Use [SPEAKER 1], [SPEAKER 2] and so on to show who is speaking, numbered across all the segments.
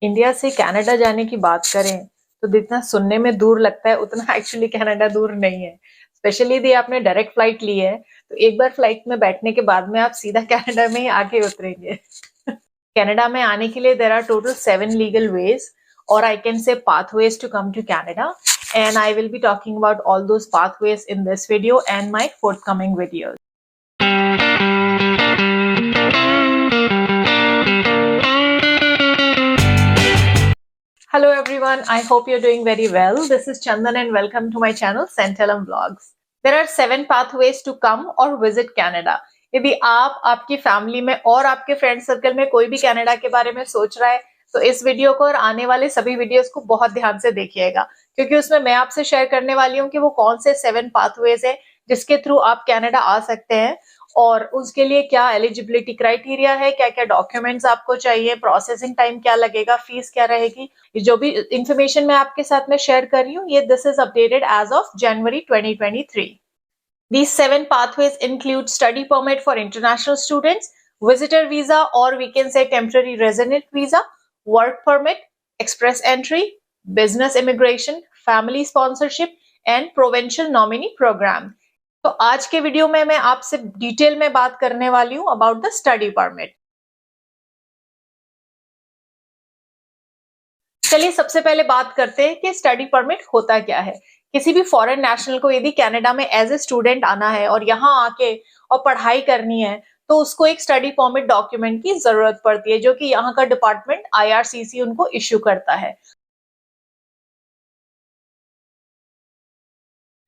[SPEAKER 1] India से Canada जाने की बात करें तो जितना सुनने में दूर लगता है उतना एक्चुअली कनाडा दूर नहीं है। स्पेशली यदि आपने डायरेक्ट फ्लाइट ली है तो एक बार फ्लाइट में बैठने के बाद में आप सीधा कनाडा में ही आके उतरेंगे। कनाडा में आने के लिए there are total 7 legal ways और I can say pathways to come to Canada, and I will be talking about all those pathways in this video and my forthcoming videos. Hello everyone, I hope you're doing very well. This is Chandan and welcome to my channel Centellum Vlogs. There are 7 pathways to come or visit Canada. यदि आप, आपकी family में और आपके friend circle में कोई भी Canada के बारे में सोच रहा है तो इस वीडियो को और आने वाले सभी वीडियोस को बहुत ध्यान से देखिएगा, क्योंकि उसमें मैं आपसे शेयर करने वाली हूँ कि वो कौन से 7 पाथवेज है जिसके थ्रू आप कनाडा आ सकते हैं और उसके लिए क्या एलिजिबिलिटी क्राइटेरिया है, क्या क्या डॉक्यूमेंट्स आपको चाहिए, प्रोसेसिंग टाइम क्या लगेगा, फीस क्या रहेगी। जो भी इंफॉर्मेशन मैं आपके साथ में शेयर कर रही हूँ ये this is updated as of January 2023. These 7 pathways include study permit for international students, visitor visa or we can say temporary resident visa, work permit, express entry, business immigration, family sponsorship and provincial nominee program. तो आज के video में मैं आपसे detail में बात करने वाली हूँ अबाउट द स्टडी परमिट। चलिए सबसे पहले बात करते हैं कि स्टडी परमिट होता क्या है। किसी भी फॉरेन नेशनल को यदि कनाडा में एज ए स्टूडेंट आना है और यहाँ आके और पढ़ाई करनी है तो उसको एक स्टडी परमिट डॉक्यूमेंट की जरूरत पड़ती है, जो कि यहाँ का डिपार्टमेंट IRCC उनको इश्यू करता है।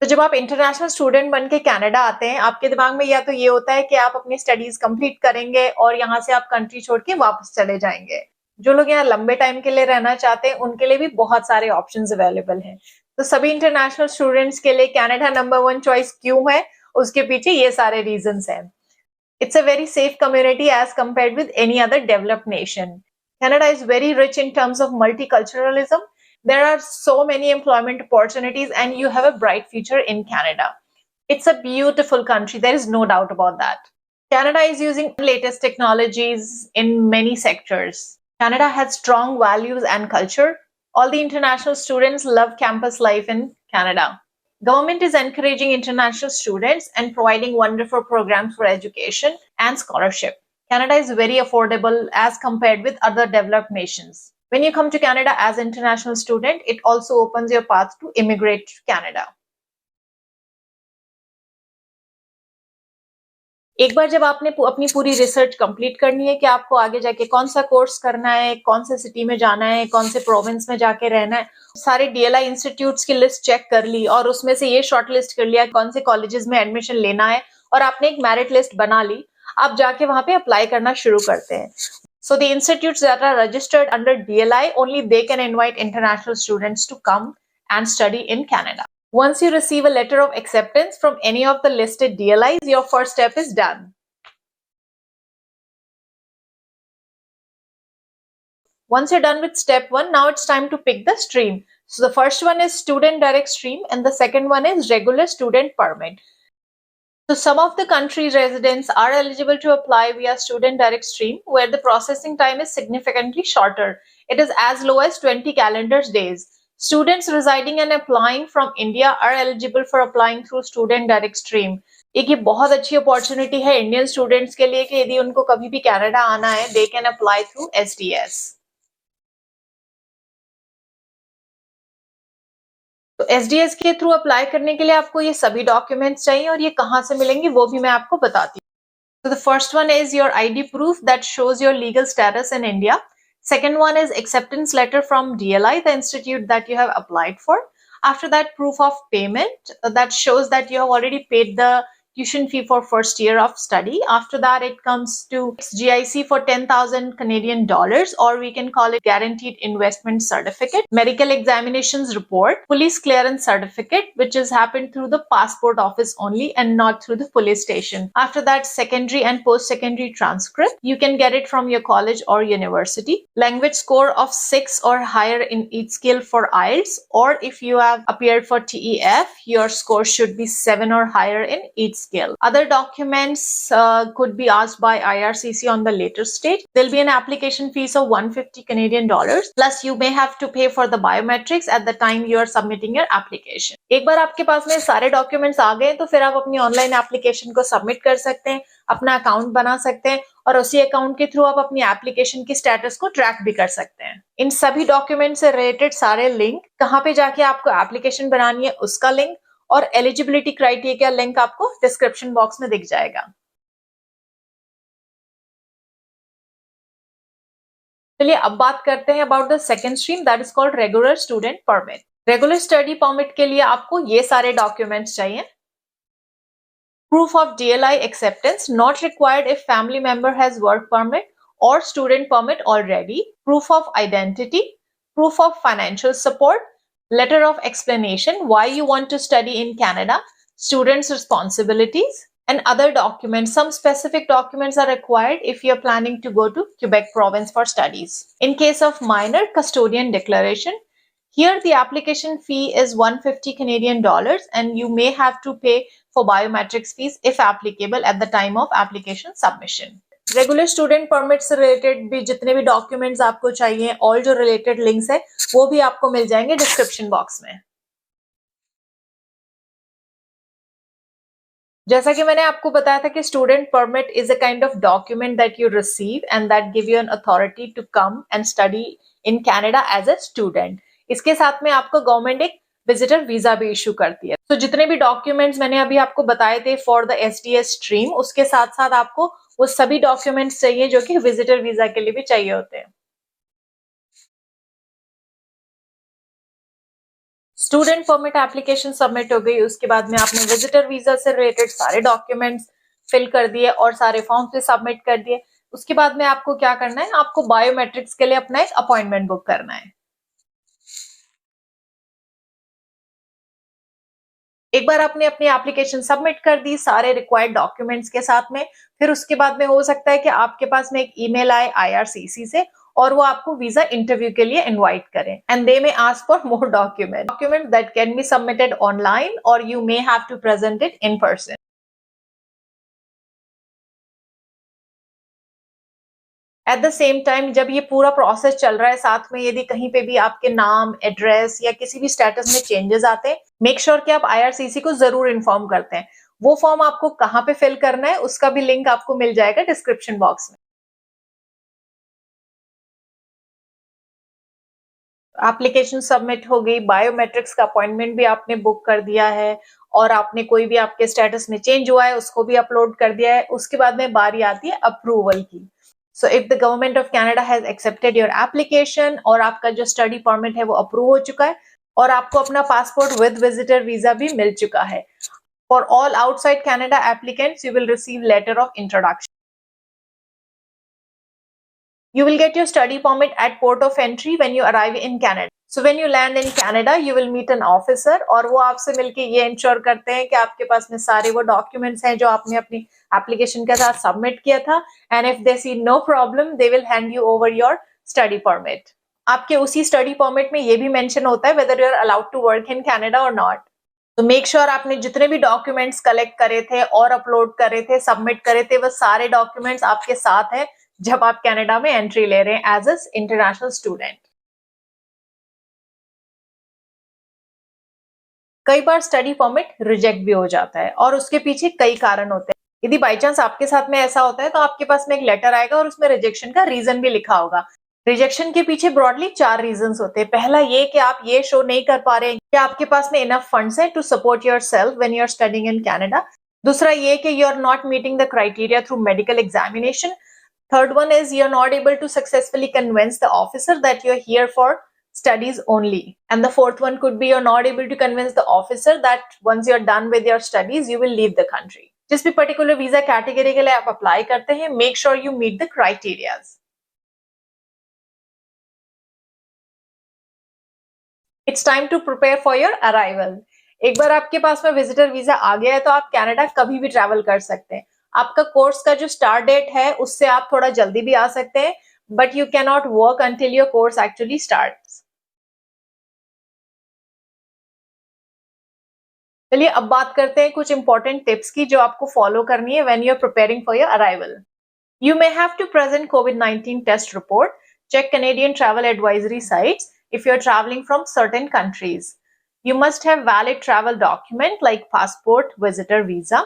[SPEAKER 1] तो जब आप इंटरनेशनल स्टूडेंट बन के कनाडा आते हैं, आपके दिमाग में या तो ये होता है कि आप अपनी स्टडीज कंप्लीट करेंगे और यहाँ से आप कंट्री छोड़ के वापस चले जाएंगे। जो लोग यहाँ लंबे टाइम के लिए रहना चाहते हैं उनके लिए भी बहुत सारे ऑप्शंस अवेलेबल हैं। तो सभी इंटरनेशनल स्टूडेंट्स के लिए कनाडा नंबर 1 चॉइस क्यों है, उसके पीछे ये सारे रीजंस हैं। It's a very safe community as compared with any other developed nation. Canada is very rich in terms of multiculturalism. There are so many employment opportunities and you have a bright future in Canada. It's a beautiful country. There is no doubt about that. Canada is using latest technologies in many sectors. Canada has strong values and culture. All the international students love campus life in Canada. Government is encouraging international students and providing wonderful programs for education and scholarship. Canada is very affordable as compared with other developed nations. When you come to Canada as an international student, it also opens your path to immigrate to Canada. एक बार जब आपने अपनी पूरी research complete करनी है कि आपको आगे जाके कौन सा कोर्स करना है, कौन से सिटी में जाना है, कौन से प्रोविंस में जाके रहना है, सारे DLI इंस्टीट्यूट्स की लिस्ट चेक कर ली और उसमें से ये शॉर्ट लिस्ट कर लिया कौन से कॉलेजेस में एडमिशन लेना है और आपने एक मेरिट लिस्ट बना ली, आप जाके वहां पे अप्लाई करना शुरू करते हैं। So the institutes that are registered under DLI, only they can invite international students to come and study in Canada. Once you receive a letter of acceptance from any of the listed DLIs, your first step is done. Once you're done with step 1, now it's time to pick the stream. So the first one is student direct stream and the second one is regular student permit. So some of the country residents are eligible to apply via student direct stream, where the processing time is significantly shorter. It is as low as 20 calendar days. Students residing and applying from India are eligible for applying through student direct stream. एक ये बहुत अच्छी opportunity है Indian students के लिए कि यदि उनको कभी भी कनाडा आना है, they can apply through SDS. तो SDS के थ्रू अप्लाई करने के लिए आपको ये सभी डॉक्यूमेंट्स चाहिए और ये कहाँ से मिलेंगे वो भी मैं आपको बताती हूँ। So the first one is your ID proof that shows your legal status in India. Second one is acceptance letter from DLI, the institute that you have applied for. After that, proof of payment that shows that you have already paid the tuition fee for first year of study. After that, it comes to GIC for 10,000 Canadian dollars, or we can call it guaranteed investment certificate, medical examinations report, police clearance certificate, which has happened through the passport office only and not through the police station. After that, secondary and post-secondary transcript. You can get it from your college or university. Language score of 6 or higher in each skill for IELTS, or if you have appeared for TEF, your score should be 7 or higher in each skill. Other documents could be asked by IRCC on the later stage. There'll be an application fees of 150 Canadian dollars. Plus you may have to pay for the biometrics at the time you are submitting your application. एक बार आपके पास में सारे documents आ गए तो फिर आप अपनी ऑनलाइन एप्लीकेशन को सबमिट कर सकते हैं, अपना अकाउंट बना सकते हैं और उसी अकाउंट के थ्रू आप अपनी एप्लीकेशन की स्टेटस को ट्रैक भी कर सकते हैं। इन सभी डॉक्यूमेंट से रिलेटेड सारे लिंक, कहाँ पे जाके आपको एप्लीकेशन बनानी है उसका लिंक और एलिजिबिलिटी क्राइटेरिया लिंक आपको डिस्क्रिप्शन बॉक्स में दिख जाएगा। चलिए अब बात करते हैं about the second stream, that is called regular student permit. Regular study permit के लिए आपको ये सारे डॉक्यूमेंट्स चाहिए। Proof of DLI acceptance not required if family member has work permit or student permit already. Proof of identity, proof of financial support, letter of explanation why you want to study in Canada, students' responsibilities, and other documents. Some specific documents are required if you're planning to go to Quebec province for studies. In case of minor, custodian declaration. Here the application fee is 150 Canadian dollars and you may have to pay for biometrics fees if applicable at the time of application submission. Regular student permit से related भी जितने भी documents आपको चाहिए, all जो related links है वो भी आपको मिल जाएंगे डिस्क्रिप्शन बॉक्स में। जैसा कि मैंने आपको बताया था कि student permit is a kind of document that you receive and that give you an authority to come and study in Canada as a student. इसके साथ में आपको गवर्नमेंट एक विजिटर वीजा भी इशू करती है। तो जितने भी डॉक्यूमेंट्स मैंने अभी आपको बताए थे फॉर द एसडीएस स्ट्रीम, उसके साथ साथ आपको वो सभी डॉक्यूमेंट्स चाहिए जो कि विजिटर वीजा के लिए भी चाहिए होते हैं। स्टूडेंट परमिट एप्लीकेशन सबमिट हो गई, उसके बाद में आपने विजिटर वीजा से रिलेटेड सारे डॉक्यूमेंट्स फिल कर दिए और सारे फॉर्म्स भी सबमिट कर दिए। उसके बाद में आपको क्या करना है, आपको बायोमेट्रिक्स के लिए अपना एक अपॉइंटमेंट बुक करना है। एक बार आपने अपनी एप्लीकेशन सबमिट कर दी सारे रिक्वायर्ड डॉक्यूमेंट्स के साथ में, फिर उसके बाद में हो सकता है कि आपके पास में एक ईमेल आए आईआरसीसी से और वो आपको वीजा इंटरव्यू के लिए इनवाइट करें and they may ask for more document that can be submitted online और you may have to present it in person. At the same time जब ये पूरा प्रोसेस चल रहा है, साथ में यदि कहीं पे भी आपके नाम, एड्रेस या किसी भी स्टेटस में चेंजेस आते हैं, मेक श्योर कि आप आईआरसीसी को जरूर इन्फॉर्म करते हैं। वो फॉर्म आपको कहाँ पे फिल करना है उसका भी लिंक आपको मिल जाएगा डिस्क्रिप्शन बॉक्स में। एप्लीकेशन सबमिट हो गई, बायोमेट्रिक्स का अपॉइंटमेंट भी आपने बुक कर दिया है और आपने कोई भी आपके स्टेटस में चेंज हुआ है उसको भी अपलोड कर दिया है। उसके बाद में बारी आती है अप्रूवल की। So if the government of Canada has accepted your application और आपका जो स्टडी परमिट है वो अप्रूव हो चुका है और आपको अपना पासपोर्ट विद विजिटर वीजा भी मिल चुका है। For all outside Canada applicants, you will receive letter of introduction. You will get your study permit at port of entry when you arrive in Canada. So when you land in Canada, you will meet an officer और वो आपसे मिलके ये ensure करते हैं कि आपके पास में सारे वो डॉक्यूमेंट्स हैं जो आपने अपनी एप्लीकेशन के साथ सबमिट किया था and if they see no problem they will hand you over your study permit. आपके उसी स्टडी परमिट में ये भी मेंशन होता है whether you are allowed to work in Canada और नॉट। तो मेक श्योर आपने जितने भी डॉक्यूमेंट्स कलेक्ट करे थे और अपलोड करे थे, सबमिट करे थे, वो सारे डॉक्यूमेंट्स आपके साथ है जब आप कनाडा में एंट्री ले रहे हैं एज अ इंटरनेशनल स्टूडेंट। कई बार स्टडी परमिट रिजेक्ट भी हो जाता है और उसके पीछे कई कारण होते हैं। यदि बाई चांस आपके साथ में ऐसा होता है तो आपके पास में एक लेटर आएगा और उसमें रिजेक्शन का रीजन भी लिखा होगा। रिजेक्शन के पीछे ब्रॉडली 4 रीजंस होते हैं। पहला ये कि आप ये शो नहीं कर पा रहे हैं कि आपके पास में इनफ फंड्स है to support yourself when you are studying in Canada. दूसरा ये कि you are not meeting the criteria through medical examination. Third one is you're not able to successfully convince the officer that you're here for studies only. And the fourth one could be you're not able to convince the officer that once you're done with your studies, you will leave the country. जिस भी particular visa category के लिए आप apply करते हैं, make sure you meet the criterias. It's time to prepare for your arrival. एक बार आपके पास में विजिटर वीजा आ गया है तो आप कनाडा कभी भी ट्रैवल कर सकते हैं। आपका कोर्स का जो स्टार्ट डेट है उससे आप थोड़ा जल्दी भी आ सकते हैं, but you can not work until your course actually starts. चलिए अब बात करते हैं कुछ इंपॉर्टेंट टिप्स की जो आपको फॉलो करनी है when you are preparing for your arrival. You may have to present COVID-19 test report, check Canadian travel advisory sites if you're traveling from certain countries. You must have valid travel document like passport, visitor visa,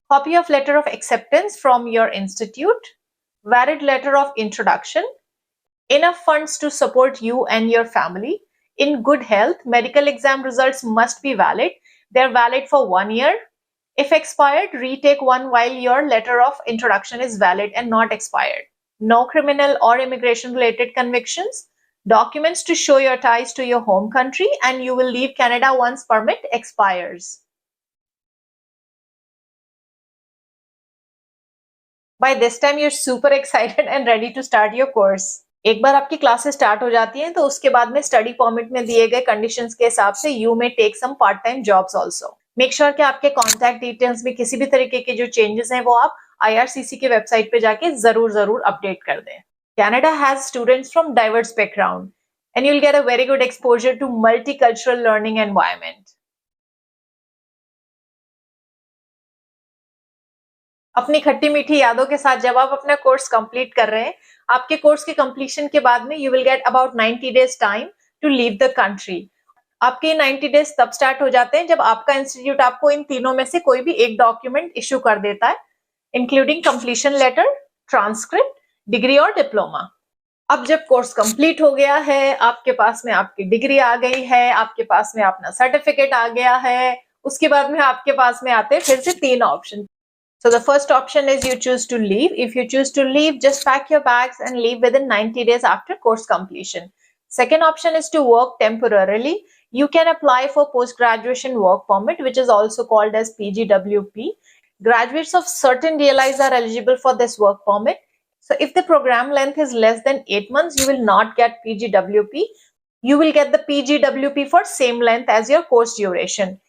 [SPEAKER 1] copy of letter of acceptance from your institute, valid letter of introduction, enough funds to support you and your family, in good health, medical exam results must be valid. They're valid for 1 year. If expired, retake one while your letter of introduction is valid and not expired. No criminal or immigration related convictions. Documents to show your ties to your home country, and you will leave Canada once permit expires. By this time, you're super excited and ready to start your course. एक बार आपकी classes start हो जाती हैं तो उसके बाद में study permit में दिए गए कंडीशंस के हिसाब से you may take some part time jobs also. Make sure कि आपके कॉन्टैक्ट डिटेल्स में किसी भी तरीके के जो चेंजेस हैं वो आप IRCC के वेबसाइट पे जाके जरूर अपडेट कर दें. Canada has students from diverse background and you'll get a very good exposure to multicultural learning environment. अपनी खट्टी मीठी यादों के साथ जब आप अपना कोर्स कंप्लीट कर रहे हैं, आपके कोर्स के कंप्लीशन के बाद में you will get about 90 days time to leave the country. आपके 90 डेज तब स्टार्ट हो जाते हैं जब आपका इंस्टीट्यूट आपको इन तीनों में से कोई भी एक डॉक्यूमेंट इश्यू कर देता है, including completion letter, transcript, degree और डिप्लोमा. अब जब कोर्स कंप्लीट हो गया है, आपके पास में आपकी डिग्री आ गई है, आपके पास में अपना सर्टिफिकेट आ गया है, उसके बाद में आपके पास में आते हैं फिर से 3 option. So the first option is you choose to leave. If you choose to leave, just pack your bags and leave within 90 days after course completion. Second option is to work temporarily. You can apply for post-graduation work permit, which is also called as PGWP. Graduates of certain DLIs are eligible for this work permit. So if the program length is less than 8 months, you will not get PGWP. You will get the PGWP for same length as your course duration.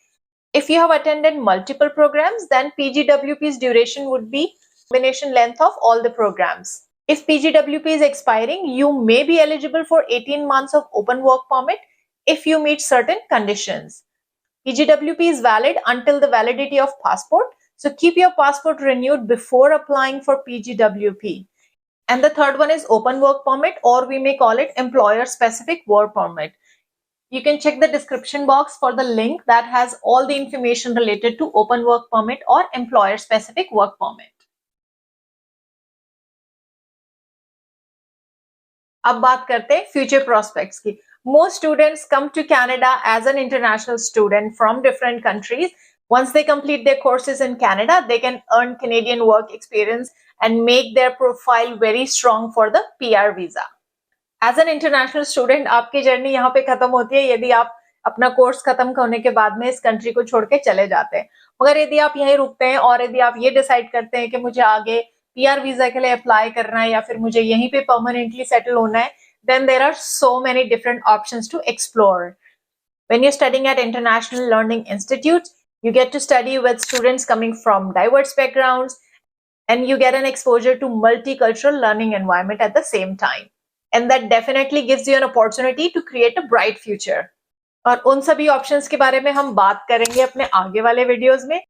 [SPEAKER 1] If you have attended multiple programs, then PGWP's duration would be combination length of all the programs. If PGWP is expiring, you may be eligible for 18 months of open work permit if you meet certain conditions. PGWP is valid until the validity of passport, so keep your passport renewed before applying for PGWP. And the third one is open work permit, or we may call it employer specific work permit. You can check the description box for the link that has all the information related to open work permit or employer specific work permit. अब बात करते हैं future prospects की. Most students come to Canada as an international student from different countries. Once they complete their courses in Canada, they can earn Canadian work experience and make their profile very strong for the PR visa. As an international student आपकी journey यहाँ पे खत्म होती है यदि आप अपना course खत्म होने के बाद में इस कंट्री को छोड़ के चले जाते हैं. मगर यदि आप यहीं रुकते हैं और यदि आप ये डिसाइड करते हैं कि मुझे आगे PR वीजा के लिए अप्लाई करना है या फिर मुझे यहीं पे परमानेंटली सेटल होना है, then there are so many different options to explore. When you're studying at international learning institutes, you get to study with students coming from diverse backgrounds and you get an exposure to multicultural learning environment at the same time. And that definitely gives you an opportunity to create a bright future. और उन सभी options के बारे में हम बात करेंगे अपने आगे वाले वीडियोस में.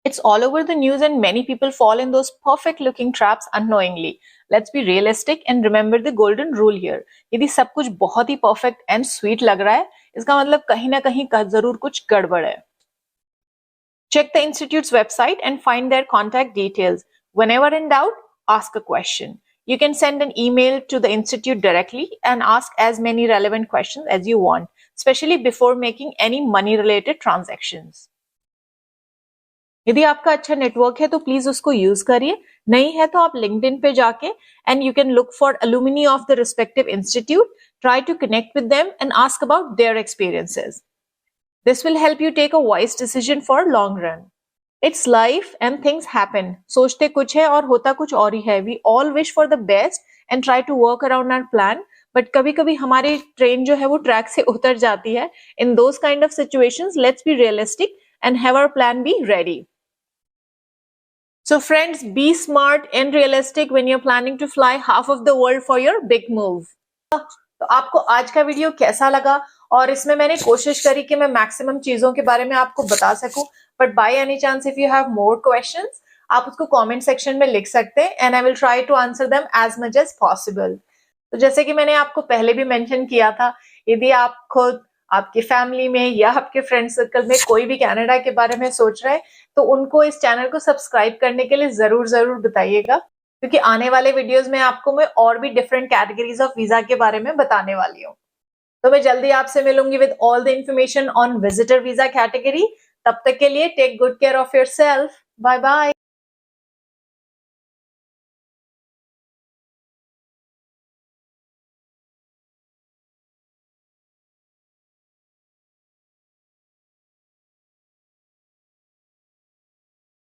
[SPEAKER 1] It's all over the news and many people fall in those perfect looking traps unknowingly. Let's be realistic and remember the golden rule here. यदि सब कुछ बहुत ही perfect and sweet लग रहा है, इसका मतलब कहीं ना कहीं जरूर कुछ गड़बड़ है. Check the institute's website and find their contact details. Whenever in doubt, ask a question. You can send an email to the institute directly and ask as many relevant questions as you want, especially before making any money-related transactions. यदि आपका अच्छा network है तो please उसको use करिए, नहीं है तो आप लिंक्डइन पे जाके and you can look for alumni of the respective institute, try to connect with them and ask about their experiences. This will help you take a wise decision for long run. It's life and things happen. सोचते कुछ है और होता कुछ और ही है. We all wish for the best and try to work around our plan. But कभी-कभी हमारी ट्रेन जो है वो ट्रैक से उतर जाती है. In those kind of situations, let's be realistic and have our plan be ready. So friends, be smart and realistic when you're planning to fly half of the world for your big move. तो आपको आज का video कैसा लगा? और इसमें मैंने कोशिश करी कि मैं मैक्सिमम चीजों के बारे में आपको बता सकूं, but by any chance if you have more questions आप उसको कमेंट सेक्शन में लिख सकते हैं and I will try to answer them as much as possible. तो जैसे कि मैंने आपको पहले भी मेंशन किया था, यदि आप खुद, आपकी फैमिली में या आपके फ्रेंड सर्कल में कोई भी कनाडा के बारे में सोच रहा है तो उनको इस चैनल को सब्सक्राइब करने के लिए जरूर बताइएगा, क्योंकि आने वाले वीडियोस में आपको मैं और भी डिफरेंट कैटेगरीज ऑफ वीजा के बारे में बताने वाली हूँ। तो मैं जल्दी आपसे मिलूंगी with all the information on visitor visa category. तब तक के लिए take good care of yourself. Bye bye.